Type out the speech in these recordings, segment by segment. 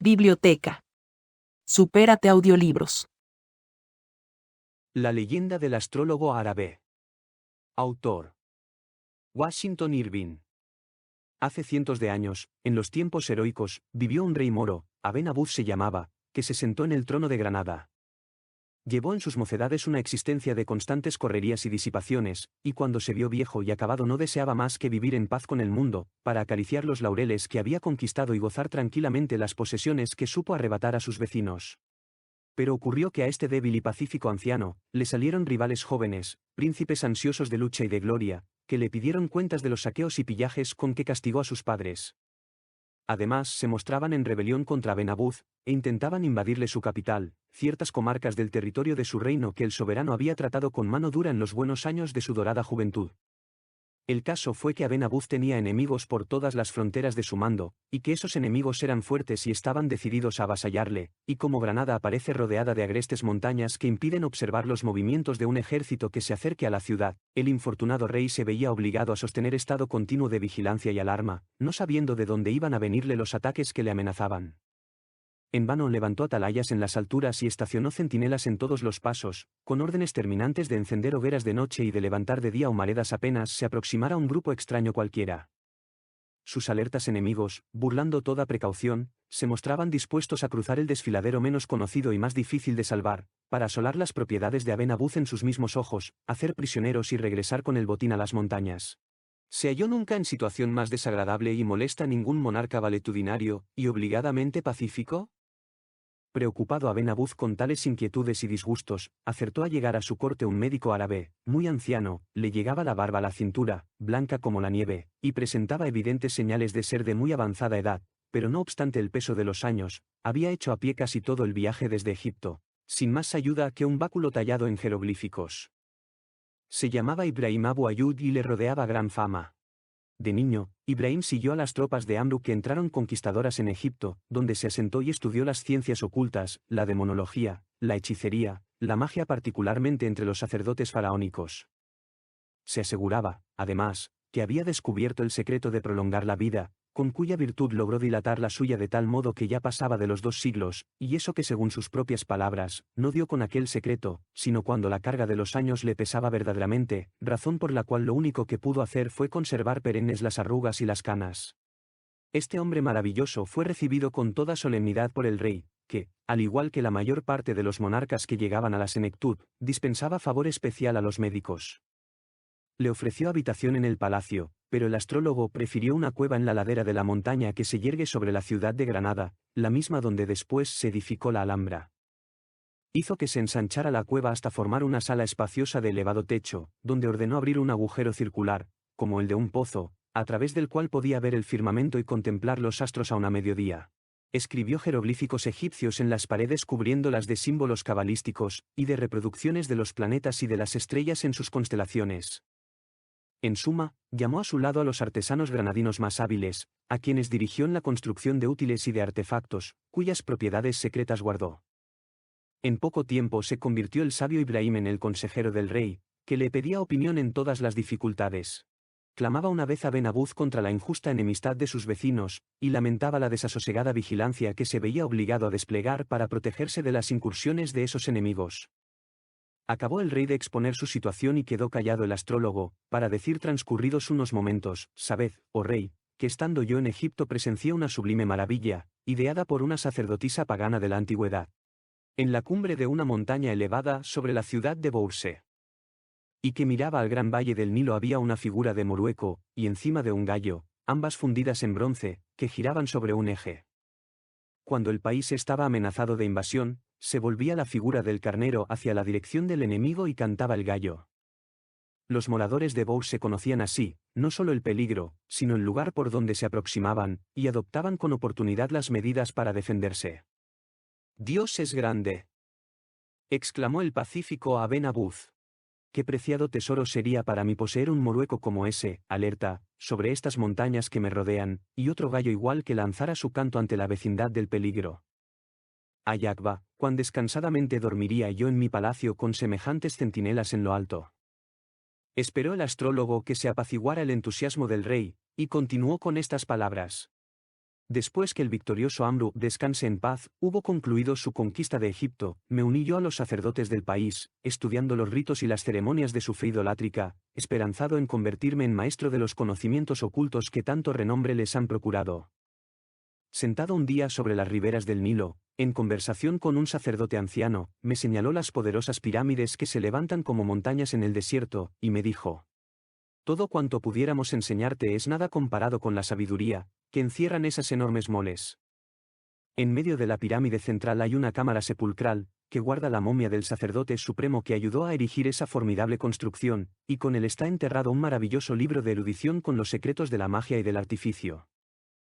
Biblioteca. Supérate audiolibros. La leyenda del astrólogo árabe. Autor: Washington Irving. Hace cientos de años, en los tiempos heroicos, vivió un rey moro, Aben Abuz se llamaba, que se sentó en el trono de Granada. Llevó en sus mocedades una existencia de constantes correrías y disipaciones, y cuando se vio viejo y acabado no deseaba más que vivir en paz con el mundo, para acariciar los laureles que había conquistado y gozar tranquilamente las posesiones que supo arrebatar a sus vecinos. Pero ocurrió que a este débil y pacífico anciano, le salieron rivales jóvenes, príncipes ansiosos de lucha y de gloria, que le pidieron cuentas de los saqueos y pillajes con que castigó a sus padres. Además, se mostraban en rebelión contra Aben Abuz, e intentaban invadirle su capital, ciertas comarcas del territorio de su reino que el soberano había tratado con mano dura en los buenos años de su dorada juventud. El caso fue que Aben Abuz tenía enemigos por todas las fronteras de su mando, y que esos enemigos eran fuertes y estaban decididos a avasallarle, y como Granada aparece rodeada de agrestes montañas que impiden observar los movimientos de un ejército que se acerque a la ciudad, el infortunado rey se veía obligado a sostener estado continuo de vigilancia y alarma, no sabiendo de dónde iban a venirle los ataques que le amenazaban. En vano levantó atalayas en las alturas y estacionó centinelas en todos los pasos, con órdenes terminantes de encender hogueras de noche y de levantar de día humaredas apenas se aproximara un grupo extraño cualquiera. Sus alertas enemigos, burlando toda precaución, se mostraban dispuestos a cruzar el desfiladero menos conocido y más difícil de salvar, para asolar las propiedades de Aben Abuz en sus mismos ojos, hacer prisioneros y regresar con el botín a las montañas. Se halló nunca en situación más desagradable y molesta ningún monarca valetudinario y obligadamente pacífico. Preocupado Aben Abuz con tales inquietudes y disgustos, acertó a llegar a su corte un médico árabe, muy anciano, le llegaba la barba a la cintura, blanca como la nieve, y presentaba evidentes señales de ser de muy avanzada edad, pero no obstante el peso de los años, había hecho a pie casi todo el viaje desde Egipto, sin más ayuda que un báculo tallado en jeroglíficos. Se llamaba Ibrahim Abu Ayud y le rodeaba gran fama. De niño, Ibrahim siguió a las tropas de Amru que entraron conquistadoras en Egipto, donde se asentó y estudió las ciencias ocultas, la demonología, la hechicería, la magia particularmente entre los sacerdotes faraónicos. Se aseguraba, además, que había descubierto el secreto de prolongar la vida, con cuya virtud logró dilatar la suya de tal modo que ya pasaba de los 2 siglos, y eso que según sus propias palabras, no dio con aquel secreto, sino cuando la carga de los años le pesaba verdaderamente, razón por la cual lo único que pudo hacer fue conservar perennes las arrugas y las canas. Este hombre maravilloso fue recibido con toda solemnidad por el rey, que, al igual que la mayor parte de los monarcas que llegaban a la senectud, dispensaba favor especial a los médicos. Le ofreció habitación en el palacio, pero el astrólogo prefirió una cueva en la ladera de la montaña que se yergue sobre la ciudad de Granada, la misma donde después se edificó la Alhambra. Hizo que se ensanchara la cueva hasta formar una sala espaciosa de elevado techo, donde ordenó abrir un agujero circular, como el de un pozo, a través del cual podía ver el firmamento y contemplar los astros aún a mediodía. Escribió jeroglíficos egipcios en las paredes cubriéndolas de símbolos cabalísticos, y de reproducciones de los planetas y de las estrellas en sus constelaciones. En suma, llamó a su lado a los artesanos granadinos más hábiles, a quienes dirigió en la construcción de útiles y de artefactos, cuyas propiedades secretas guardó. En poco tiempo se convirtió el sabio Ibrahim en el consejero del rey, que le pedía opinión en todas las dificultades. Clamaba una vez a Aben Abuz contra la injusta enemistad de sus vecinos, y lamentaba la desasosegada vigilancia que se veía obligado a desplegar para protegerse de las incursiones de esos enemigos. Acabó el rey de exponer su situación y quedó callado el astrólogo, para decir transcurridos unos momentos: «Sabed, oh rey, que estando yo en Egipto presencié una sublime maravilla, ideada por una sacerdotisa pagana de la antigüedad. En la cumbre de una montaña elevada sobre la ciudad de Bourse, y que miraba al gran valle del Nilo había una figura de morueco, y encima de un gallo, ambas fundidas en bronce, que giraban sobre un eje. Cuando el país estaba amenazado de invasión, se volvía la figura del carnero hacia la dirección del enemigo y cantaba el gallo. Los moradores de Bourse conocían así, no solo el peligro, sino el lugar por donde se aproximaban, y adoptaban con oportunidad las medidas para defenderse. «Dios es grande», exclamó el pacífico Aben Abuz. «Qué preciado tesoro sería para mí poseer un morueco como ese, alerta, sobre estas montañas que me rodean, y otro gallo igual que lanzara su canto ante la vecindad del peligro. Ay Akba, cuán descansadamente dormiría yo en mi palacio con semejantes centinelas en lo alto». Esperó el astrólogo que se apaciguara el entusiasmo del rey, y continuó con estas palabras: Después que el victorioso Amru, descanse en paz, hubo concluido su conquista de Egipto, me uní yo a los sacerdotes del país, estudiando los ritos y las ceremonias de su fe idolátrica, esperanzado en convertirme en maestro de los conocimientos ocultos que tanto renombre les han procurado. Sentado un día sobre las riberas del Nilo, en conversación con un sacerdote anciano, me señaló las poderosas pirámides que se levantan como montañas en el desierto, y me dijo: todo cuanto pudiéramos enseñarte es nada comparado con la sabiduría que encierran esas enormes moles. En medio de la pirámide central hay una cámara sepulcral, que guarda la momia del sacerdote supremo que ayudó a erigir esa formidable construcción, y con él está enterrado un maravilloso libro de erudición con los secretos de la magia y del artificio.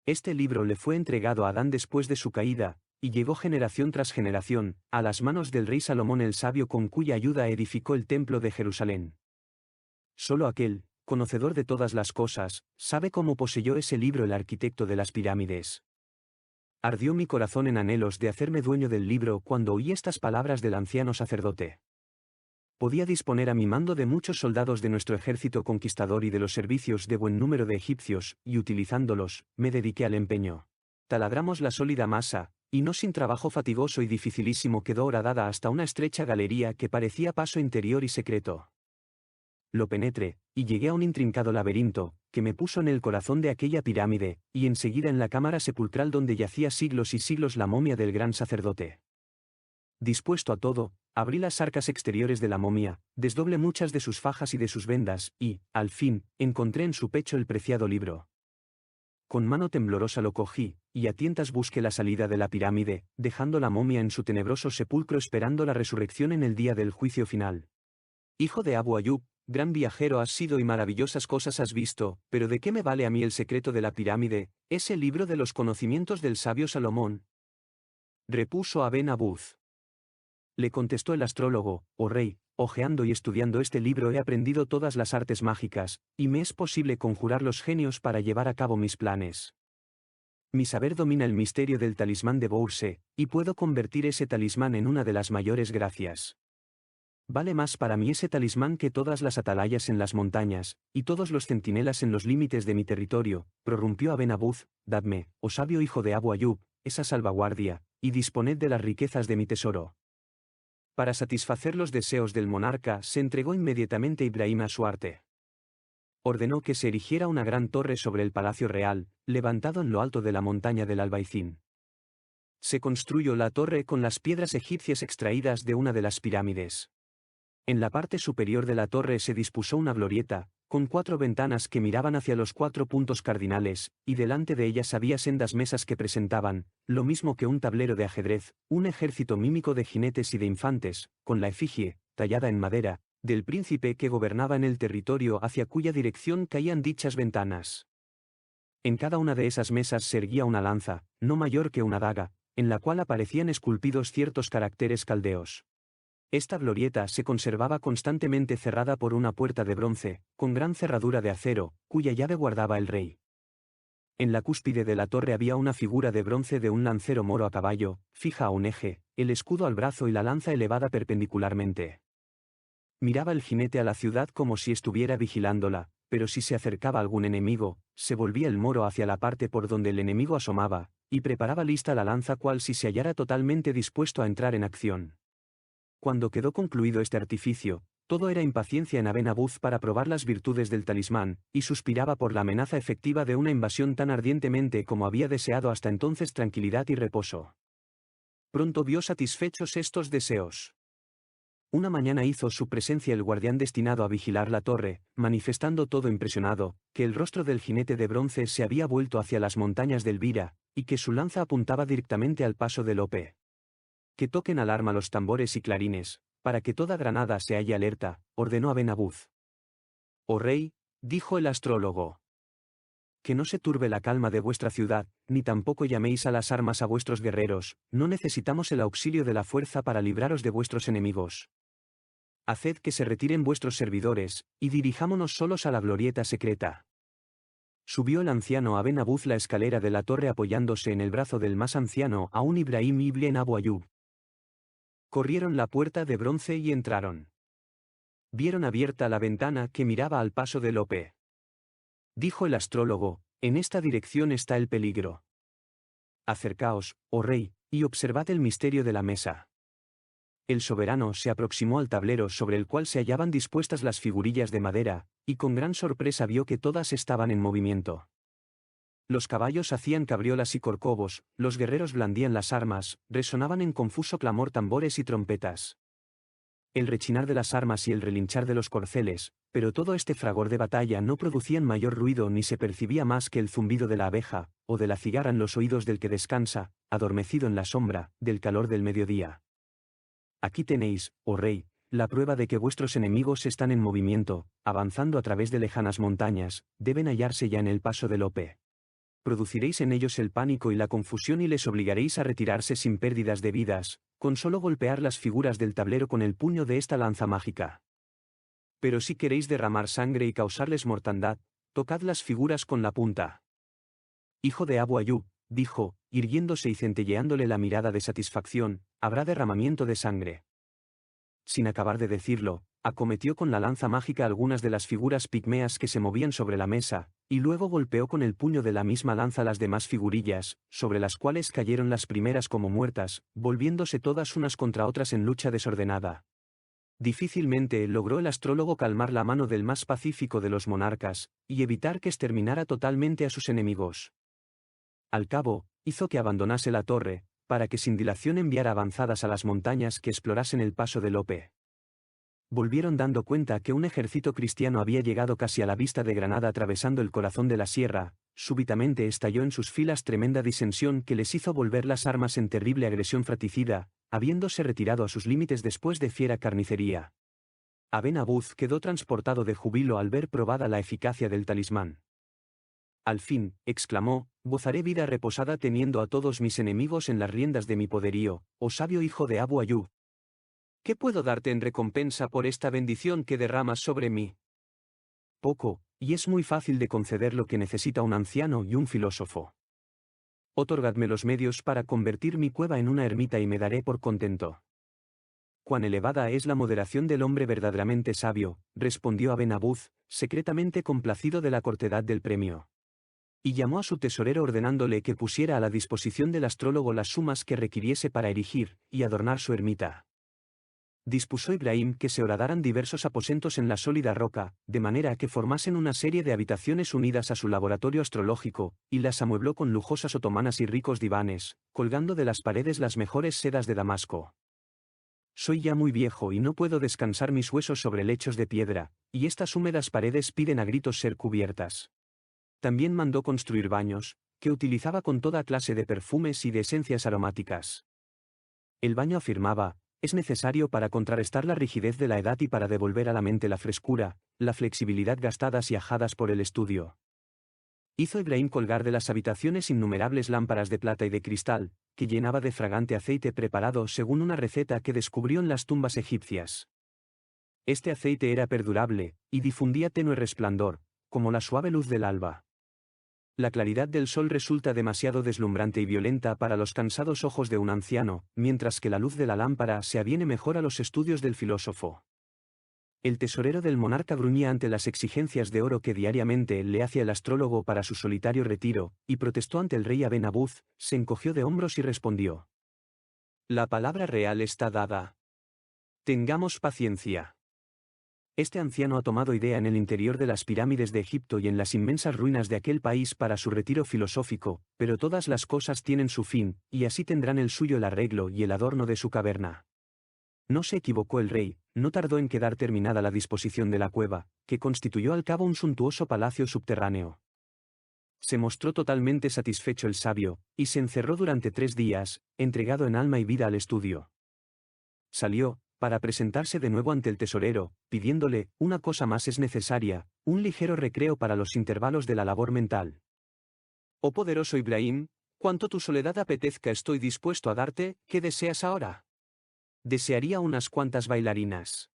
Este libro le fue entregado a Adán después de su caída, y llegó generación tras generación, a las manos del rey Salomón el sabio con cuya ayuda edificó el templo de Jerusalén. Solo aquel, conocedor de todas las cosas, sabe cómo poseyó ese libro el arquitecto de las pirámides. Ardió mi corazón en anhelos de hacerme dueño del libro cuando oí estas palabras del anciano sacerdote. Podía disponer a mi mando de muchos soldados de nuestro ejército conquistador y de los servicios de buen número de egipcios, y utilizándolos, me dediqué al empeño. Taladramos la sólida masa, y no sin trabajo fatigoso y dificilísimo quedó horadada hasta una estrecha galería que parecía paso interior y secreto. Lo penetré, y llegué a un intrincado laberinto, que me puso en el corazón de aquella pirámide, y enseguida en la cámara sepulcral donde yacía siglos y siglos la momia del gran sacerdote. Dispuesto a todo, abrí las arcas exteriores de la momia, desdoblé muchas de sus fajas y de sus vendas, y, al fin, encontré en su pecho el preciado libro. Con mano temblorosa lo cogí, y a tientas busqué la salida de la pirámide, dejando la momia en su tenebroso sepulcro esperando la resurrección en el día del juicio final. Hijo de Abu Ayub, gran viajero has sido y maravillosas cosas has visto, pero ¿de qué me vale a mí el secreto de la pirámide, ese libro de los conocimientos del sabio Salomón? Repuso Aben Abuz. Le contestó el astrólogo: oh rey, hojeando y estudiando este libro he aprendido todas las artes mágicas, y me es posible conjurar los genios para llevar a cabo mis planes. Mi saber domina el misterio del talismán de Bourse, y puedo convertir ese talismán en una de las mayores gracias. Vale más para mí ese talismán que todas las atalayas en las montañas, y todos los centinelas en los límites de mi territorio, prorrumpió Aben Abuz: dadme, oh sabio hijo de Abu Ayub, esa salvaguardia, y disponed de las riquezas de mi tesoro. Para satisfacer los deseos del monarca se entregó inmediatamente Ibrahim a su arte. Ordenó que se erigiera una gran torre sobre el palacio real, levantado en lo alto de la montaña del Albaicín. Se construyó la torre con las piedras egipcias extraídas de una de las pirámides. En la parte superior de la torre se dispuso una glorieta, con 4 ventanas que miraban hacia los 4 puntos cardinales, y delante de ellas había sendas mesas que presentaban, lo mismo que un tablero de ajedrez, un ejército mímico de jinetes y de infantes, con la efigie, tallada en madera, del príncipe que gobernaba en el territorio hacia cuya dirección caían dichas ventanas. En cada una de esas mesas se erguía una lanza, no mayor que una daga, en la cual aparecían esculpidos ciertos caracteres caldeos. Esta glorieta se conservaba constantemente cerrada por una puerta de bronce, con gran cerradura de acero, cuya llave guardaba el rey. En la cúspide de la torre había una figura de bronce de un lancero moro a caballo, fija a un eje, el escudo al brazo y la lanza elevada perpendicularmente. Miraba el jinete a la ciudad como si estuviera vigilándola, pero si se acercaba algún enemigo, se volvía el moro hacia la parte por donde el enemigo asomaba, y preparaba lista la lanza cual si se hallara totalmente dispuesto a entrar en acción. Cuando quedó concluido este artificio, todo era impaciencia en Aben Abuz para probar las virtudes del talismán, y suspiraba por la amenaza efectiva de una invasión tan ardientemente como había deseado hasta entonces tranquilidad y reposo. Pronto vio satisfechos estos deseos. Una mañana hizo su presencia el guardián destinado a vigilar la torre, manifestando todo impresionado, que el rostro del jinete de bronce se había vuelto hacia las montañas de Elvira, y que su lanza apuntaba directamente al paso de Lope. Que toquen alarma los tambores y clarines, para que toda Granada se halle alerta, ordenó Aben Abuz. Oh rey, dijo el astrólogo. Que no se turbe la calma de vuestra ciudad, ni tampoco llaméis a las armas a vuestros guerreros, no necesitamos el auxilio de la fuerza para libraros de vuestros enemigos. Haced que se retiren vuestros servidores, y dirijámonos solos a la glorieta secreta. Subió el anciano Aben Abuz la escalera de la torre apoyándose en el brazo del más anciano aún Ibrahim ibn Abu Ayub. Corrieron la puerta de bronce y entraron. Vieron abierta la ventana que miraba al paso de Lope. Dijo el astrólogo: en esta dirección está el peligro. Acercaos, oh rey, y observad el misterio de la mesa. El soberano se aproximó al tablero sobre el cual se hallaban dispuestas las figurillas de madera, y con gran sorpresa vio que todas estaban en movimiento. Los caballos hacían cabriolas y corcovos, los guerreros blandían las armas, resonaban en confuso clamor tambores y trompetas. El rechinar de las armas y el relinchar de los corceles, pero todo este fragor de batalla no producían mayor ruido ni se percibía más que el zumbido de la abeja, o de la cigarra en los oídos del que descansa, adormecido en la sombra, del calor del mediodía. Aquí tenéis, oh rey, la prueba de que vuestros enemigos están en movimiento, avanzando a través de lejanas montañas, deben hallarse ya en el paso del Ope. Produciréis en ellos el pánico y la confusión y les obligaréis a retirarse sin pérdidas de vidas, con solo golpear las figuras del tablero con el puño de esta lanza mágica. Pero si queréis derramar sangre y causarles mortandad, tocad las figuras con la punta. Hijo de Abu Ayub, dijo, irguiéndose y centelleándole la mirada de satisfacción, habrá derramamiento de sangre. Sin acabar de decirlo, acometió con la lanza mágica algunas de las figuras pigmeas que se movían sobre la mesa, y luego golpeó con el puño de la misma lanza las demás figurillas, sobre las cuales cayeron las primeras como muertas, volviéndose todas unas contra otras en lucha desordenada. Difícilmente logró el astrólogo calmar la mano del más pacífico de los monarcas, y evitar que exterminara totalmente a sus enemigos. Al cabo, hizo que abandonase la torre, para que sin dilación enviara avanzadas a las montañas que explorasen el paso del Ope. Volvieron dando cuenta que un ejército cristiano había llegado casi a la vista de Granada atravesando el corazón de la sierra. Súbitamente estalló en sus filas tremenda disensión que les hizo volver las armas en terrible agresión fratricida, habiéndose retirado a sus límites después de fiera carnicería. Aben Abuz quedó transportado de júbilo al ver probada la eficacia del talismán. Al fin, exclamó, gozaré vida reposada teniendo a todos mis enemigos en las riendas de mi poderío, oh sabio hijo de Abu Ayub. ¿Qué puedo darte en recompensa por esta bendición que derramas sobre mí? Poco, y es muy fácil de conceder lo que necesita un anciano y un filósofo. Otórgadme los medios para convertir mi cueva en una ermita y me daré por contento. Cuán elevada es la moderación del hombre verdaderamente sabio, respondió Aben Abuz, secretamente complacido de la cortedad del premio. Y llamó a su tesorero ordenándole que pusiera a la disposición del astrólogo las sumas que requiriese para erigir y adornar su ermita. Dispuso Ibrahim que se horadaran diversos aposentos en la sólida roca, de manera que formasen una serie de habitaciones unidas a su laboratorio astrológico, y las amuebló con lujosas otomanas y ricos divanes, colgando de las paredes las mejores sedas de Damasco. Soy ya muy viejo y no puedo descansar mis huesos sobre lechos de piedra, y estas húmedas paredes piden a gritos ser cubiertas. También mandó construir baños, que utilizaba con toda clase de perfumes y de esencias aromáticas. El baño afirmaba, es necesario para contrarrestar la rigidez de la edad y para devolver a la mente la frescura, la flexibilidad gastadas y ajadas por el estudio. Hizo Ibrahim colgar de las habitaciones innumerables lámparas de plata y de cristal, que llenaba de fragante aceite preparado según una receta que descubrió en las tumbas egipcias. Este aceite era perdurable, y difundía tenue resplandor, como la suave luz del alba. La claridad del sol resulta demasiado deslumbrante y violenta para los cansados ojos de un anciano, mientras que la luz de la lámpara se aviene mejor a los estudios del filósofo. El tesorero del monarca gruñía ante las exigencias de oro que diariamente le hacía el astrólogo para su solitario retiro, y protestó ante el rey Aben Abuz, se encogió de hombros y respondió: La palabra real está dada. Tengamos paciencia. Este anciano ha tomado idea en el interior de las pirámides de Egipto y en las inmensas ruinas de aquel país para su retiro filosófico, pero todas las cosas tienen su fin, y así tendrán el suyo el arreglo y el adorno de su caverna. No se equivocó el rey, no tardó en quedar terminada la disposición de la cueva, que constituyó al cabo un suntuoso palacio subterráneo. Se mostró totalmente satisfecho el sabio, y se encerró durante 3 días, entregado en alma y vida al estudio. Salió, para presentarse de nuevo ante el tesorero, pidiéndole, una cosa más es necesaria, un ligero recreo para los intervalos de la labor mental. Oh poderoso Ibrahim, cuanto tu soledad apetezca estoy dispuesto a darte, ¿qué deseas ahora? Desearía unas cuantas bailarinas.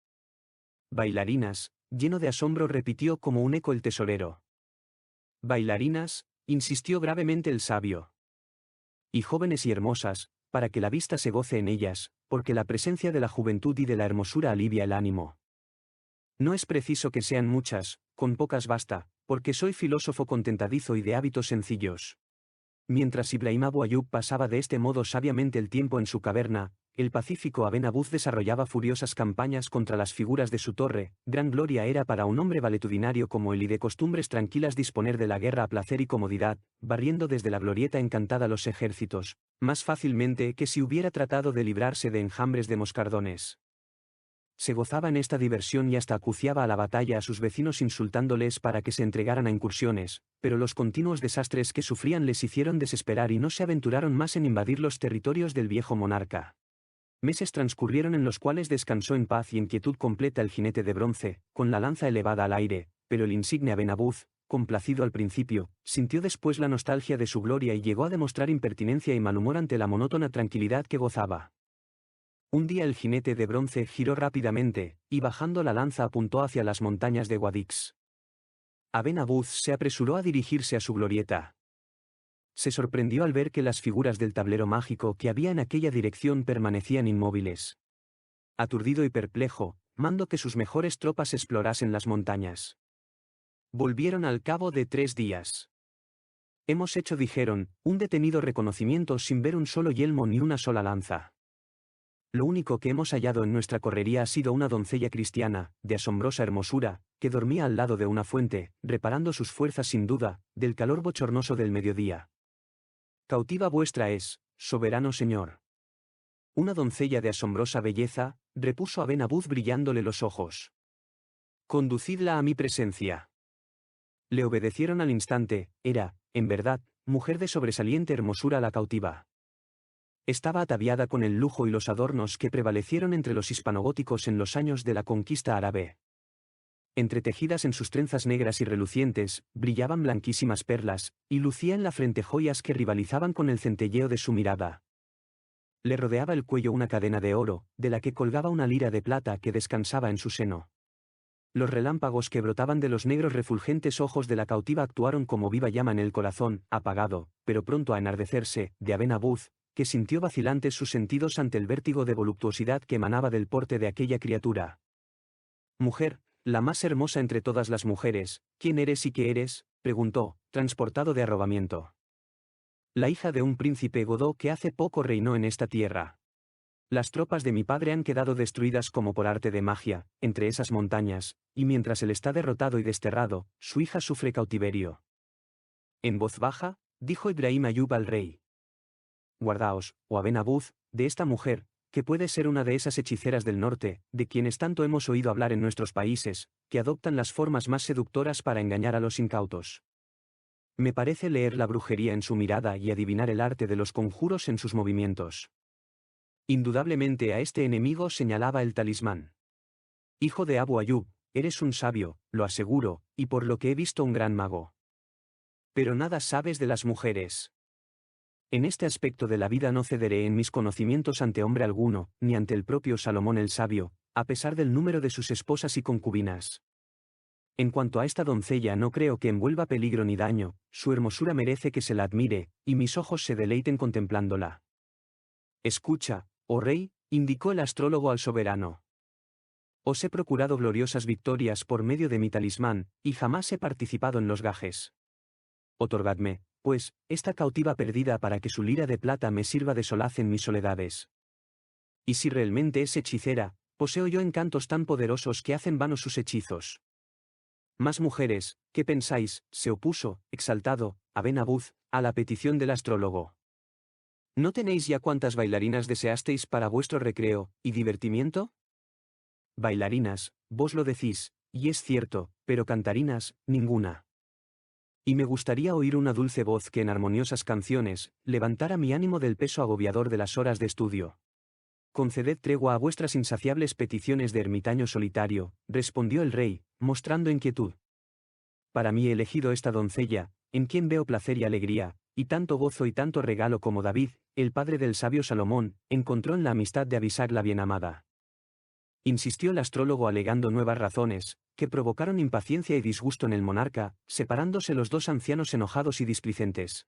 Bailarinas, lleno de asombro repitió como un eco el tesorero. Bailarinas, insistió gravemente el sabio. Y jóvenes y hermosas, para que la vista se goce en ellas, porque la presencia de la juventud y de la hermosura alivia el ánimo. No es preciso que sean muchas, con pocas basta, porque soy filósofo contentadizo y de hábitos sencillos. Mientras Ibrahim Abu Ayyub pasaba de este modo sabiamente el tiempo en su caverna, el pacífico Aben Abuz desarrollaba furiosas campañas contra las figuras de su torre. Gran gloria era para un hombre valetudinario como él y de costumbres tranquilas disponer de la guerra a placer y comodidad, barriendo desde la glorieta encantada los ejércitos, más fácilmente que si hubiera tratado de librarse de enjambres de moscardones. Se gozaba en esta diversión y hasta acuciaba a la batalla a sus vecinos insultándoles para que se entregaran a incursiones, pero los continuos desastres que sufrían les hicieron desesperar y no se aventuraron más en invadir los territorios del viejo monarca. Meses transcurrieron en los cuales descansó en paz y en quietud completa el jinete de bronce, con la lanza elevada al aire, pero el insigne Aben Abuz, complacido al principio, sintió después la nostalgia de su gloria y llegó a demostrar impertinencia y mal humor ante la monótona tranquilidad que gozaba. Un día el jinete de bronce giró rápidamente, y bajando la lanza apuntó hacia las montañas de Guadix. Aben Abuz se apresuró a dirigirse a su glorieta. Se sorprendió al ver que las figuras del tablero mágico que había en aquella dirección permanecían inmóviles. Aturdido y perplejo, mandó que sus mejores tropas explorasen las montañas. Volvieron al cabo de 3 días. Hemos hecho, dijeron, un detenido reconocimiento sin ver un solo yelmo ni una sola lanza. Lo único que hemos hallado en nuestra correría ha sido una doncella cristiana, de asombrosa hermosura, que dormía al lado de una fuente, reparando sus fuerzas sin duda, del calor bochornoso del mediodía. Cautiva vuestra es, soberano señor. Una doncella de asombrosa belleza, repuso Aben Abuz brillándole los ojos. Conducidla a mi presencia. Le obedecieron al instante. Era, en verdad, mujer de sobresaliente hermosura la cautiva. Estaba ataviada con el lujo y los adornos que prevalecieron entre los hispanogóticos en los años de la conquista árabe. Entretejidas en sus trenzas negras y relucientes, brillaban blanquísimas perlas, y lucía en la frente joyas que rivalizaban con el centelleo de su mirada. Le rodeaba el cuello una cadena de oro, de la que colgaba una lira de plata que descansaba en su seno. Los relámpagos que brotaban de los negros refulgentes ojos de la cautiva actuaron como viva llama en el corazón, apagado, pero pronto a enardecerse, de Aben Abuz, que sintió vacilantes sus sentidos ante el vértigo de voluptuosidad que emanaba del porte de aquella criatura. Mujer, la más hermosa entre todas las mujeres, ¿quién eres y qué eres?, preguntó, transportado de arrobamiento. La hija de un príncipe godó que hace poco reinó en esta tierra. Las tropas de mi padre han quedado destruidas como por arte de magia, entre esas montañas, y mientras él está derrotado y desterrado, su hija sufre cautiverio. En voz baja, dijo Ibrahim Ayyub al rey. Guardaos, oh Aben Abuz, de esta mujer, que puede ser una de esas hechiceras del norte, de quienes tanto hemos oído hablar en nuestros países, que adoptan las formas más seductoras para engañar a los incautos. Me parece leer la brujería en su mirada y adivinar el arte de los conjuros en sus movimientos. Indudablemente a este enemigo señalaba el talismán. Hijo de Abu Ayyub, eres un sabio, lo aseguro, y por lo que he visto un gran mago. Pero nada sabes de las mujeres. En este aspecto de la vida no cederé en mis conocimientos ante hombre alguno, ni ante el propio Salomón el sabio, a pesar del número de sus esposas y concubinas. En cuanto a esta doncella no creo que envuelva peligro ni daño, su hermosura merece que se la admire, y mis ojos se deleiten contemplándola. Escucha, oh rey, indicó el astrólogo al soberano. Os he procurado gloriosas victorias por medio de mi talismán, y jamás he participado en los gajes. Otorgadme, pues, esta cautiva perdida para que su lira de plata me sirva de solaz en mis soledades. Y si realmente es hechicera, poseo yo encantos tan poderosos que hacen vanos sus hechizos. Más mujeres, ¿qué pensáis?, se opuso, exaltado, Aben Abuz, a la petición del astrólogo. ¿No tenéis ya cuantas bailarinas deseasteis para vuestro recreo y divertimiento? Bailarinas, vos lo decís, y es cierto, pero cantarinas, ninguna. Y me gustaría oír una dulce voz que en armoniosas canciones, levantara mi ánimo del peso agobiador de las horas de estudio. Conceded tregua a vuestras insaciables peticiones de ermitaño solitario, respondió el rey, mostrando inquietud. Para mí he elegido esta doncella, en quien veo placer y alegría, y tanto gozo y tanto regalo como David, el padre del sabio Salomón, encontró en la amistad de Abisag la bienamada. Insistió el astrólogo alegando nuevas razones, que provocaron impaciencia y disgusto en el monarca, separándose los dos ancianos enojados y displicentes.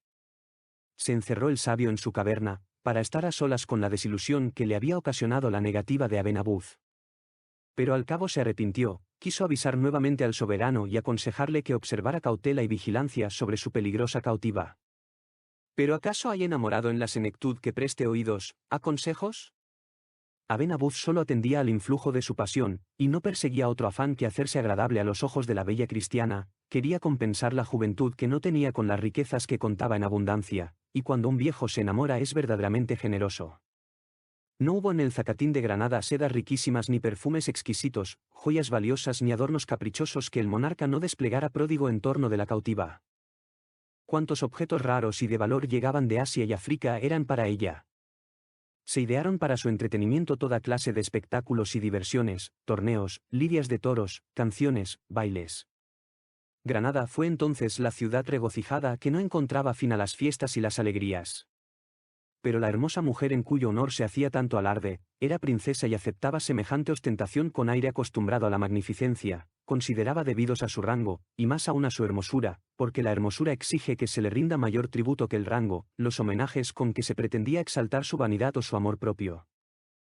Se encerró el sabio en su caverna, para estar a solas con la desilusión que le había ocasionado la negativa de Aben Abuz. Pero al cabo se arrepintió, quiso avisar nuevamente al soberano y aconsejarle que observara cautela y vigilancia sobre su peligrosa cautiva. ¿Pero acaso hay enamorado en la senectud que preste oídos a consejos? Aben-Abuz solo atendía al influjo de su pasión, y no perseguía otro afán que hacerse agradable a los ojos de la bella cristiana, quería compensar la juventud que no tenía con las riquezas que contaba en abundancia, y cuando un viejo se enamora es verdaderamente generoso. No hubo en el zacatín de Granada sedas riquísimas ni perfumes exquisitos, joyas valiosas ni adornos caprichosos que el monarca no desplegara pródigo en torno de la cautiva. Cuantos objetos raros y de valor llegaban de Asia y África eran para ella. Se idearon para su entretenimiento toda clase de espectáculos y diversiones, torneos, lidias de toros, canciones, bailes. Granada fue entonces la ciudad regocijada que no encontraba fin a las fiestas y las alegrías. Pero la hermosa mujer en cuyo honor se hacía tanto alarde, era princesa y aceptaba semejante ostentación con aire acostumbrado a la magnificencia, consideraba debidos a su rango, y más aún a su hermosura, porque la hermosura exige que se le rinda mayor tributo que el rango, los homenajes con que se pretendía exaltar su vanidad o su amor propio.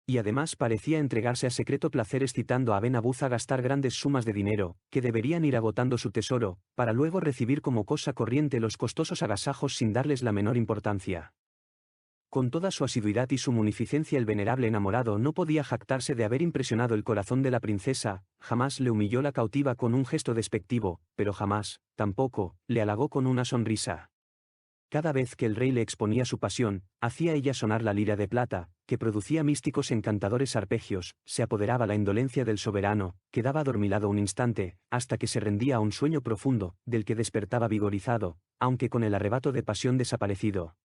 Y además parecía entregarse a secreto placer excitando a Aben-Abuz a gastar grandes sumas de dinero, que deberían ir agotando su tesoro, para luego recibir como cosa corriente los costosos agasajos sin darles la menor importancia. Con toda su asiduidad y su munificencia el venerable enamorado no podía jactarse de haber impresionado el corazón de la princesa, jamás le humilló la cautiva con un gesto despectivo, pero jamás, tampoco, le halagó con una sonrisa. Cada vez que el rey le exponía su pasión, hacía ella sonar la lira de plata, que producía místicos encantadores arpegios, se apoderaba la indolencia del soberano, quedaba adormilado un instante, hasta que se rendía a un sueño profundo, del que despertaba vigorizado, aunque con el arrebato de pasión desaparecido.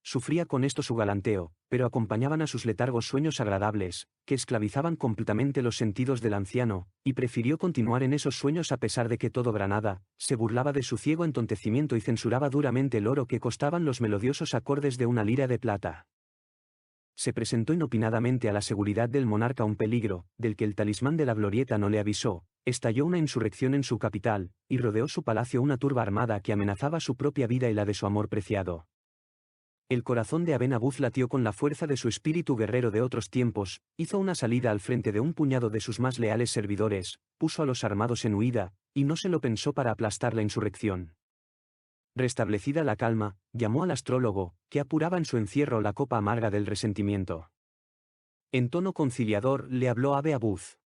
Sufría con esto su galanteo, pero acompañaban a sus letargos sueños agradables, que esclavizaban completamente los sentidos del anciano, y prefirió continuar en esos sueños a pesar de que todo Granada se burlaba de su ciego entontecimiento y censuraba duramente el oro que costaban los melodiosos acordes de una lira de plata. Se presentó inopinadamente a la seguridad del monarca un peligro, del que el talismán de la glorieta no le avisó, estalló una insurrección en su capital, y rodeó su palacio una turba armada que amenazaba su propia vida y la de su amor preciado. El corazón de Aben-Abuz latió con la fuerza de su espíritu guerrero de otros tiempos, hizo una salida al frente de un puñado de sus más leales servidores, puso a los armados en huida, y no se lo pensó para aplastar la insurrección. Restablecida la calma, llamó al astrólogo, que apuraba en su encierro la copa amarga del resentimiento. En tono conciliador le habló Abe-Abuz.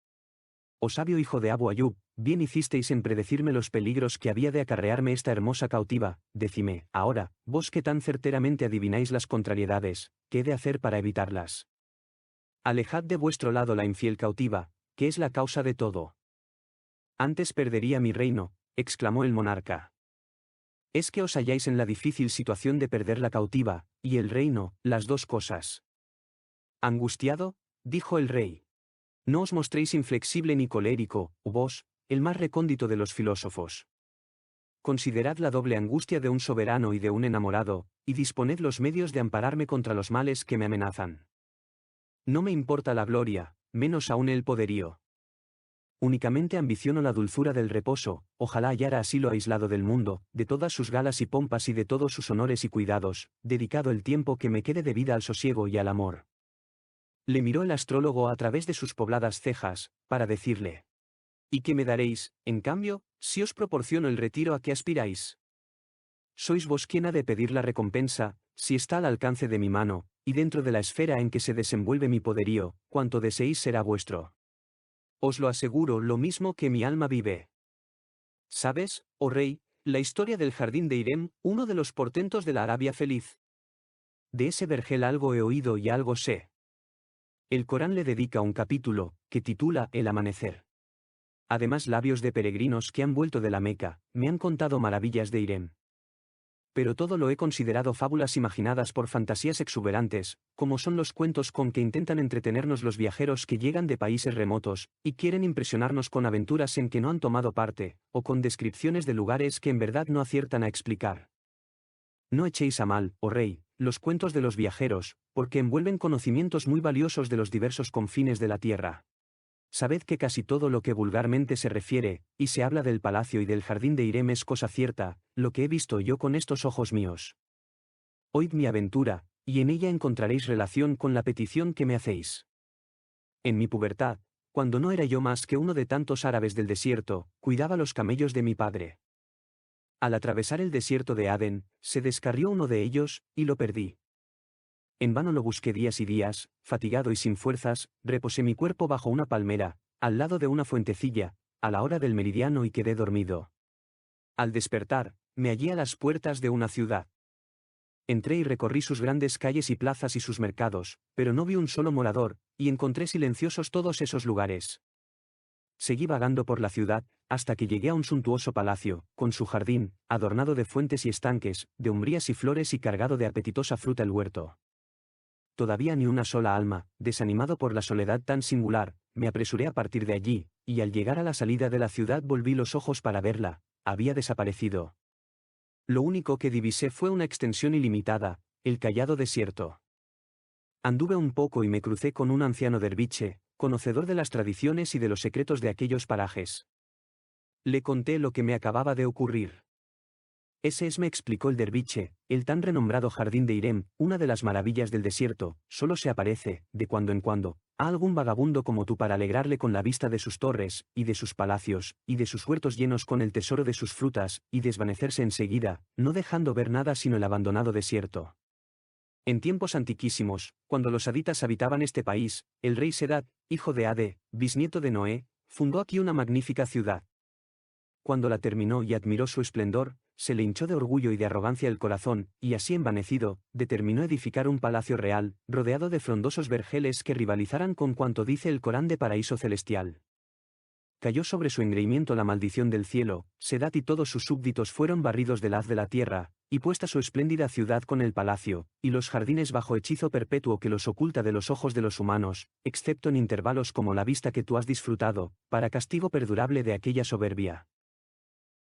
Oh sabio hijo de Abu Ayub, bien hicisteis en predecirme los peligros que había de acarrearme esta hermosa cautiva, decime, ahora, vos que tan certeramente adivináis las contrariedades, ¿qué he de hacer para evitarlas? Alejad de vuestro lado la infiel cautiva, que es la causa de todo. Antes perdería mi reino, exclamó el monarca. Es que os halláis en la difícil situación de perder la cautiva, y el reino, las dos cosas. Angustiado, dijo el rey. No os mostréis inflexible ni colérico, vos, el más recóndito de los filósofos. Considerad la doble angustia de un soberano y de un enamorado, y disponed los medios de ampararme contra los males que me amenazan. No me importa la gloria, menos aún el poderío. Únicamente ambiciono la dulzura del reposo, ojalá hallara asilo aislado del mundo, de todas sus galas y pompas y de todos sus honores y cuidados, dedicado el tiempo que me quede de vida al sosiego y al amor. Le miró el astrólogo a través de sus pobladas cejas, para decirle: ¿Y qué me daréis, en cambio, si os proporciono el retiro a que aspiráis? Sois vos quien ha de pedir la recompensa, si está al alcance de mi mano, y dentro de la esfera en que se desenvuelve mi poderío, cuanto deseéis será vuestro. Os lo aseguro lo mismo que mi alma vive. ¿Sabes, oh rey, la historia del jardín de Irem, uno de los portentos de la Arabia feliz? De ese vergel algo he oído y algo sé. El Corán le dedica un capítulo, que titula El amanecer. Además, labios de peregrinos que han vuelto de la Meca, me han contado maravillas de Irem. Pero todo lo he considerado fábulas imaginadas por fantasías exuberantes, como son los cuentos con que intentan entretenernos los viajeros que llegan de países remotos, y quieren impresionarnos con aventuras en que no han tomado parte, o con descripciones de lugares que en verdad no aciertan a explicar. No echéis a mal, oh rey, los cuentos de los viajeros, porque envuelven conocimientos muy valiosos de los diversos confines de la tierra. Sabed que casi todo lo que vulgarmente se refiere, y se habla del palacio y del jardín de Irem es cosa cierta, lo que he visto yo con estos ojos míos. Oíd mi aventura, y en ella encontraréis relación con la petición que me hacéis. En mi pubertad, cuando no era yo más que uno de tantos árabes del desierto, cuidaba los camellos de mi padre. Al atravesar el desierto de Adén, se descarrió uno de ellos, y lo perdí. En vano lo busqué días y días, fatigado y sin fuerzas, reposé mi cuerpo bajo una palmera, al lado de una fuentecilla, a la hora del meridiano y quedé dormido. Al despertar, me hallé a las puertas de una ciudad. Entré y recorrí sus grandes calles y plazas y sus mercados, pero no vi un solo morador, y encontré silenciosos todos esos lugares. Seguí vagando por la ciudad, hasta que llegué a un suntuoso palacio, con su jardín, adornado de fuentes y estanques, de umbrías y flores y cargado de apetitosa fruta el huerto. Todavía ni una sola alma, desanimado por la soledad tan singular, me apresuré a partir de allí, y al llegar a la salida de la ciudad volví los ojos para verla, había desaparecido. Lo único que divisé fue una extensión ilimitada, el callado desierto. Anduve un poco y me crucé con un anciano derviche, conocedor de las tradiciones y de los secretos de aquellos parajes. Le conté lo que me acababa de ocurrir. Ese es, me explicó el derviche, el tan renombrado jardín de Irem, una de las maravillas del desierto, solo se aparece, de cuando en cuando, a algún vagabundo como tú para alegrarle con la vista de sus torres, y de sus palacios, y de sus huertos llenos con el tesoro de sus frutas, y desvanecerse enseguida, no dejando ver nada sino el abandonado desierto. En tiempos antiquísimos, cuando los aditas habitaban este país, el rey Sedad, hijo de Ade, bisnieto de Noé, fundó aquí una magnífica ciudad. Cuando la terminó y admiró su esplendor, se le hinchó de orgullo y de arrogancia el corazón, y así envanecido, determinó edificar un palacio real, rodeado de frondosos vergeles que rivalizaran con cuanto dice el Corán de paraíso celestial. Cayó sobre su engreimiento la maldición del cielo, Sedad y todos sus súbditos fueron barridos del haz de la tierra, y puesta su espléndida ciudad con el palacio, y los jardines bajo hechizo perpetuo que los oculta de los ojos de los humanos, excepto en intervalos como la vista que tú has disfrutado, para castigo perdurable de aquella soberbia.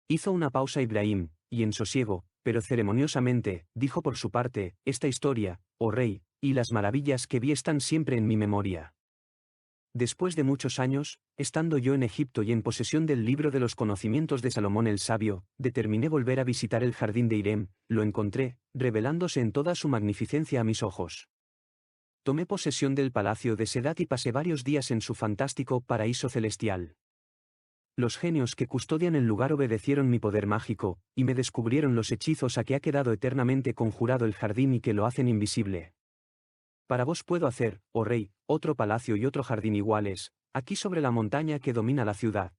Hizo una pausa Ibrahim, y en sosiego, pero ceremoniosamente, dijo por su parte, esta historia, oh rey, y las maravillas que vi están siempre en mi memoria. Después de muchos años, estando yo en Egipto y en posesión del libro de los conocimientos de Salomón el Sabio, determiné volver a visitar el jardín de Irem, lo encontré, revelándose en toda su magnificencia a mis ojos. Tomé posesión del palacio de Sedad y pasé varios días en su fantástico paraíso celestial. Los genios que custodian el lugar obedecieron mi poder mágico, y me descubrieron los hechizos a que ha quedado eternamente conjurado el jardín y que lo hacen invisible. Para vos puedo hacer, oh rey, otro palacio y otro jardín iguales, aquí sobre la montaña que domina la ciudad.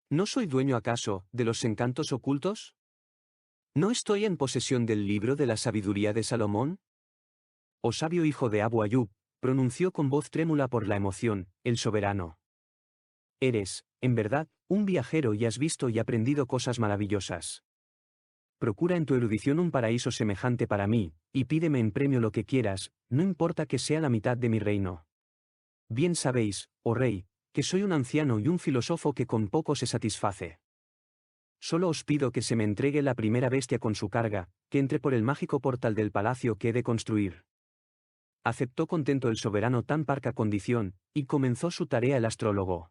¿No soy dueño acaso, de los encantos ocultos? ¿No estoy en posesión del libro de la sabiduría de Salomón? Oh sabio hijo de Abu Ayub, pronunció con voz trémula por la emoción, el soberano. Eres, en verdad, un viajero y has visto y aprendido cosas maravillosas. Procura en tu erudición un paraíso semejante para mí, y pídeme en premio lo que quieras, no importa que sea la mitad de mi reino. Bien sabéis, oh rey, que soy un anciano y un filósofo que con poco se satisface. Solo os pido que se me entregue la primera bestia con su carga, que entre por el mágico portal del palacio que he de construir. Aceptó contento el soberano tan parca condición, y comenzó su tarea el astrólogo.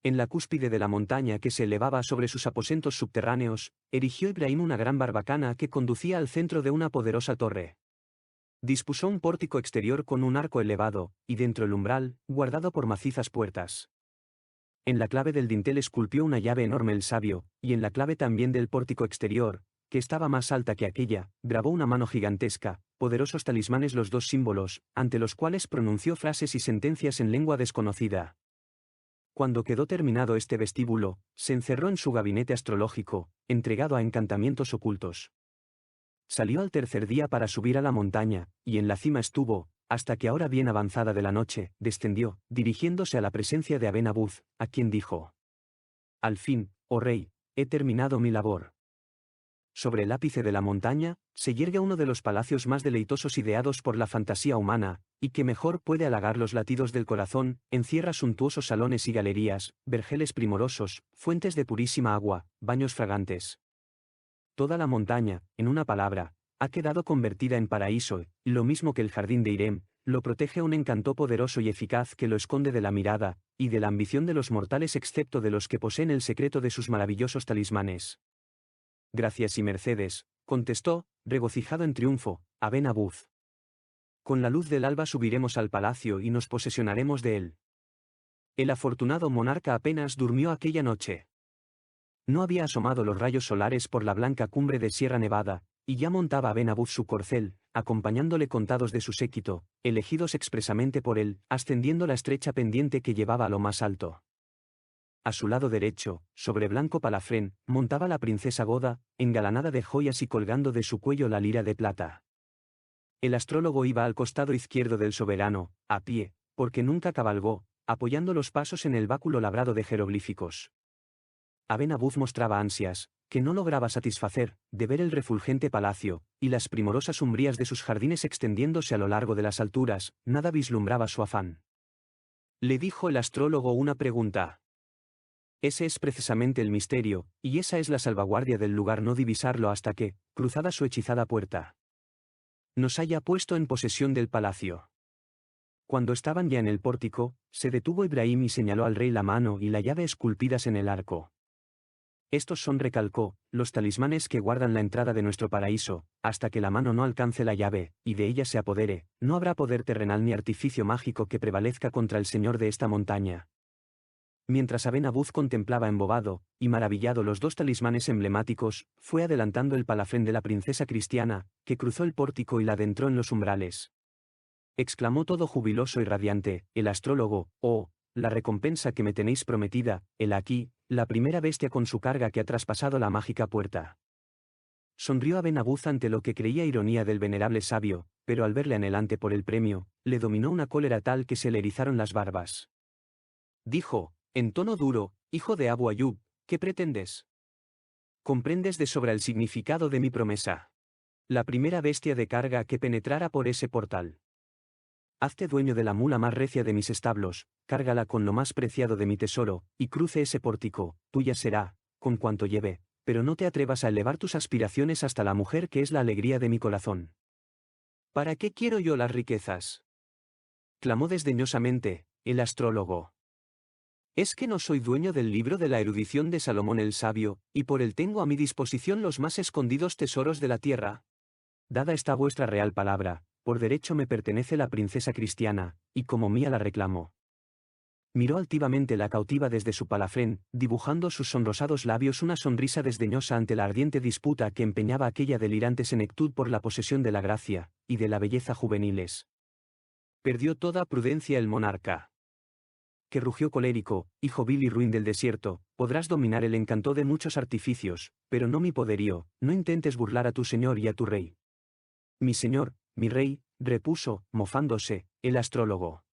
En la cúspide de la montaña que se elevaba sobre sus aposentos subterráneos, erigió Ibrahim una gran barbacana que conducía al centro de una poderosa torre. Dispuso un pórtico exterior con un arco elevado, y dentro el umbral, guardado por macizas puertas. En la clave del dintel esculpió una llave enorme el sabio, y en la clave también del pórtico exterior, que estaba más alta que aquella, grabó una mano gigantesca, poderosos talismanes los dos símbolos, ante los cuales pronunció frases y sentencias en lengua desconocida. Cuando quedó terminado este vestíbulo, se encerró en su gabinete astrológico, entregado a encantamientos ocultos. Salió al tercer día para subir a la montaña, y en la cima estuvo, hasta que a hora bien avanzada de la noche, descendió, dirigiéndose a la presencia de Aben Abuz, a quien dijo: Al fin, oh rey, he terminado mi labor. Sobre el ápice de la montaña, se yergue uno de los palacios más deleitosos ideados por la fantasía humana, y que mejor puede halagar los latidos del corazón, encierra suntuosos salones y galerías, vergeles primorosos, fuentes de purísima agua, baños fragantes. Toda la montaña, en una palabra, ha quedado convertida en paraíso, y lo mismo que el jardín de Irem, lo protege un encanto poderoso y eficaz que lo esconde de la mirada, y de la ambición de los mortales excepto de los que poseen el secreto de sus maravillosos talismanes. Gracias y mercedes, contestó, regocijado en triunfo, Aben Abuz. Con la luz del alba subiremos al palacio y nos posesionaremos de él. El afortunado monarca apenas durmió aquella noche. No había asomado los rayos solares por la blanca cumbre de Sierra Nevada, y ya montaba Ben Abuz su corcel, acompañándole contados de su séquito, elegidos expresamente por él, ascendiendo la estrecha pendiente que llevaba a lo más alto. A su lado derecho, sobre blanco palafrén, montaba la princesa Goda, engalanada de joyas y colgando de su cuello la lira de plata. El astrólogo iba al costado izquierdo del soberano, a pie, porque nunca cabalgó, apoyando los pasos en el báculo labrado de jeroglíficos. Aben Abuz mostraba ansias, que no lograba satisfacer, de ver el refulgente palacio, y las primorosas umbrías de sus jardines extendiéndose a lo largo de las alturas, nada vislumbraba su afán. Le dijo el astrólogo una pregunta. Ese es precisamente el misterio, y esa es la salvaguardia del lugar, no divisarlo hasta que, cruzada su hechizada puerta, nos haya puesto en posesión del palacio. Cuando estaban ya en el pórtico, se detuvo Ibrahim y señaló al rey la mano y la llave esculpidas en el arco. Estos son, recalcó, los talismanes que guardan la entrada de nuestro paraíso, hasta que la mano no alcance la llave, y de ella se apodere, no habrá poder terrenal ni artificio mágico que prevalezca contra el señor de esta montaña. Mientras Aben Abuz contemplaba embobado y maravillado los dos talismanes emblemáticos, fue adelantando el palafrén de la princesa cristiana, que cruzó el pórtico y la adentró en los umbrales. Exclamó todo jubiloso y radiante, el astrólogo: «Oh, la recompensa que me tenéis prometida, el aquí, la primera bestia con su carga que ha traspasado la mágica puerta». Sonrió Aben Abuz ante lo que creía ironía del venerable sabio, pero al verle anhelante por el premio, le dominó una cólera tal que se le erizaron las barbas. Dijo, en tono duro: «Hijo de Abu Ayub, ¿qué pretendes? ¿Comprendes de sobra el significado de mi promesa? La primera bestia de carga que penetrara por ese portal. Hazte dueño de la mula más recia de mis establos, cárgala con lo más preciado de mi tesoro, y cruce ese pórtico, tuya será, con cuanto lleve, pero no te atrevas a elevar tus aspiraciones hasta la mujer que es la alegría de mi corazón». «¿Para qué quiero yo las riquezas?», clamó desdeñosamente el astrólogo. «¿Es que no soy dueño del libro de la erudición de Salomón el sabio, y por él tengo a mi disposición los más escondidos tesoros de la tierra? Dada esta vuestra real palabra, por derecho me pertenece la princesa cristiana, y como mía la reclamo». Miró altivamente la cautiva desde su palafrén, dibujando sus sonrosados labios una sonrisa desdeñosa ante la ardiente disputa que empeñaba aquella delirante senectud por la posesión de la gracia y de la belleza juveniles. Perdió toda prudencia el monarca, que rugió colérico: «Hijo vil y ruin del desierto, podrás dominar el encanto de muchos artificios, pero no mi poderío, no intentes burlar a tu señor y a tu rey». «Mi señor, mi rey», repuso, mofándose, el astrólogo.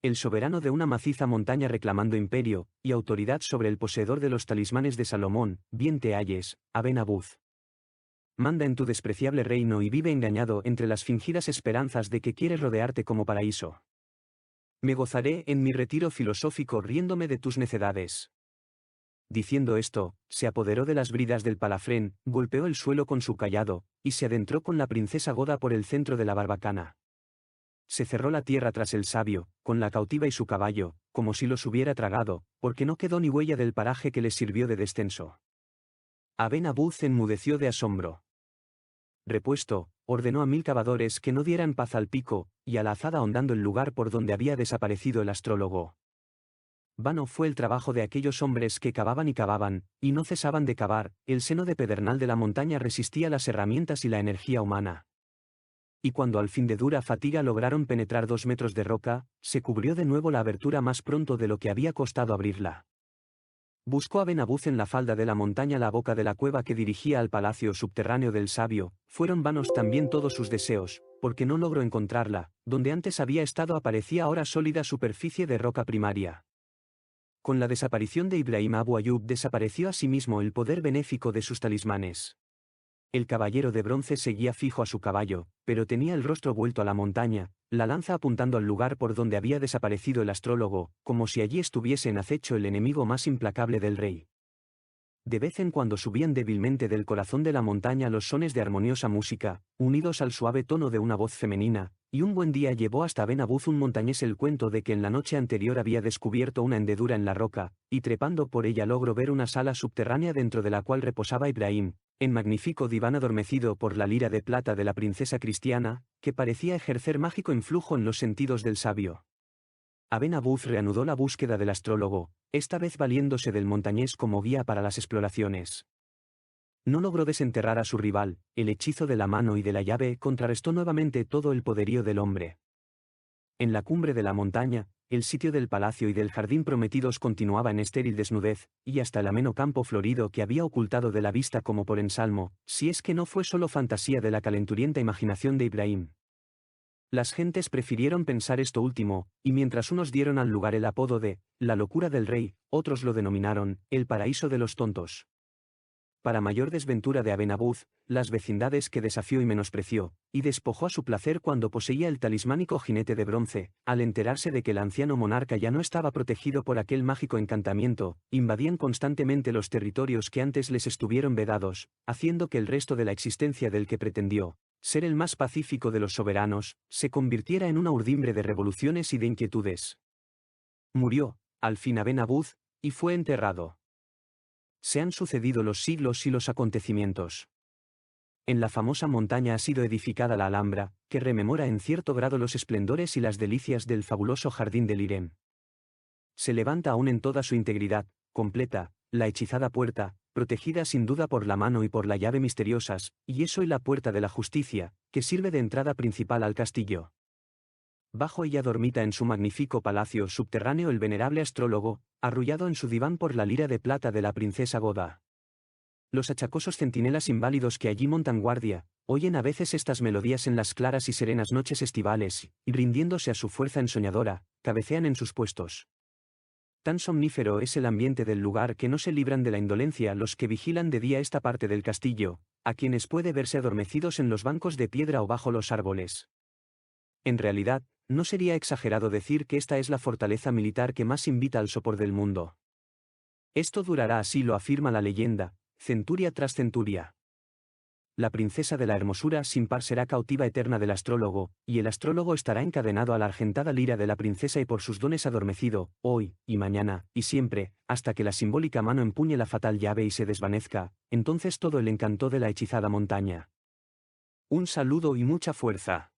«El soberano de una maciza montaña reclamando imperio y autoridad sobre el poseedor de los talismanes de Salomón, bien te halles, Aben Abuz. Manda en tu despreciable reino y vive engañado entre las fingidas esperanzas de que quieres rodearte como paraíso. Me gozaré en mi retiro filosófico riéndome de tus necedades». Diciendo esto, se apoderó de las bridas del palafrén, golpeó el suelo con su cayado, y se adentró con la princesa Goda por el centro de la barbacana. Se cerró la tierra tras el sabio, con la cautiva y su caballo, como si los hubiera tragado, porque no quedó ni huella del paraje que les sirvió de descenso. Aben Abuz enmudeció de asombro. Repuesto, ordenó a 1000 cavadores que no dieran paz al pico y a la azada ahondando el lugar por donde había desaparecido el astrólogo. Vano fue el trabajo de aquellos hombres que cavaban y no cesaban de cavar. El seno de pedernal de la montaña resistía las herramientas y la energía humana. Y cuando al fin de dura fatiga lograron penetrar 2 metros de roca, se cubrió de nuevo la abertura más pronto de lo que había costado abrirla. Buscó Aben Abuz en la falda de la montaña la boca de la cueva que dirigía al palacio subterráneo del sabio. Fueron vanos también todos sus deseos, porque no logró encontrarla. Donde antes había estado aparecía ahora sólida superficie de roca primaria. Con la desaparición de Ibrahim Abu Ayub desapareció asimismo el poder benéfico de sus talismanes. El caballero de bronce seguía fijo a su caballo, pero tenía el rostro vuelto a la montaña, la lanza apuntando al lugar por donde había desaparecido el astrólogo, como si allí estuviese en acecho el enemigo más implacable del rey. De vez en cuando subían débilmente del corazón de la montaña los sones de armoniosa música, unidos al suave tono de una voz femenina, y un buen día llevó hasta Aben Abuz un montañés el cuento de que en la noche anterior había descubierto una hendedura en la roca, y trepando por ella logró ver una sala subterránea dentro de la cual reposaba Ibrahim, en magnífico diván adormecido por la lira de plata de la princesa cristiana, que parecía ejercer mágico influjo en los sentidos del sabio. Aben-Abuz reanudó la búsqueda del astrólogo, esta vez valiéndose del montañés como guía para las exploraciones. No logró desenterrar a su rival, el hechizo de la mano y de la llave contrarrestó nuevamente todo el poderío del hombre. En la cumbre de la montaña, el sitio del palacio y del jardín prometidos continuaba en estéril desnudez, y hasta el ameno campo florido que había ocultado de la vista como por ensalmo, si es que no fue solo fantasía de la calenturienta imaginación de Ibrahim. Las gentes prefirieron pensar esto último, y mientras unos dieron al lugar el apodo de la locura del rey, otros lo denominaron el paraíso de los tontos. Para mayor desventura de Aben-Abuz, las vecindades que desafió y menospreció, y despojó a su placer cuando poseía el talismánico jinete de bronce, al enterarse de que el anciano monarca ya no estaba protegido por aquel mágico encantamiento, invadían constantemente los territorios que antes les estuvieron vedados, haciendo que el resto de la existencia del que pretendió ser el más pacífico de los soberanos, se convirtiera en una urdimbre de revoluciones y de inquietudes. Murió, al fin Aben-Abuz, y fue enterrado. Se han sucedido los siglos y los acontecimientos. En la famosa montaña ha sido edificada la Alhambra, que rememora en cierto grado los esplendores y las delicias del fabuloso jardín del Irem. Se levanta aún en toda su integridad, completa, la hechizada puerta, protegida sin duda por la mano y por la llave misteriosas, y es hoy la puerta de la justicia, que sirve de entrada principal al castillo. Bajo ella dormita en su magnífico palacio subterráneo el venerable astrólogo, arrullado en su diván por la lira de plata de la princesa Goda. Los achacosos centinelas inválidos que allí montan guardia, oyen a veces estas melodías en las claras y serenas noches estivales, y rindiéndose a su fuerza ensoñadora, cabecean en sus puestos. Tan somnífero es el ambiente del lugar que no se libran de la indolencia los que vigilan de día esta parte del castillo, a quienes puede verse adormecidos en los bancos de piedra o bajo los árboles. En realidad, no sería exagerado decir que esta es la fortaleza militar que más invita al sopor del mundo. Esto durará, así lo afirma la leyenda, centuria tras centuria. La princesa de la hermosura sin par será cautiva eterna del astrólogo, y el astrólogo estará encadenado a la argentada lira de la princesa y por sus dones adormecido, hoy, y mañana, y siempre, hasta que la simbólica mano empuñe la fatal llave y se desvanezca, entonces todo el encanto de la hechizada montaña. Un saludo y mucha fuerza.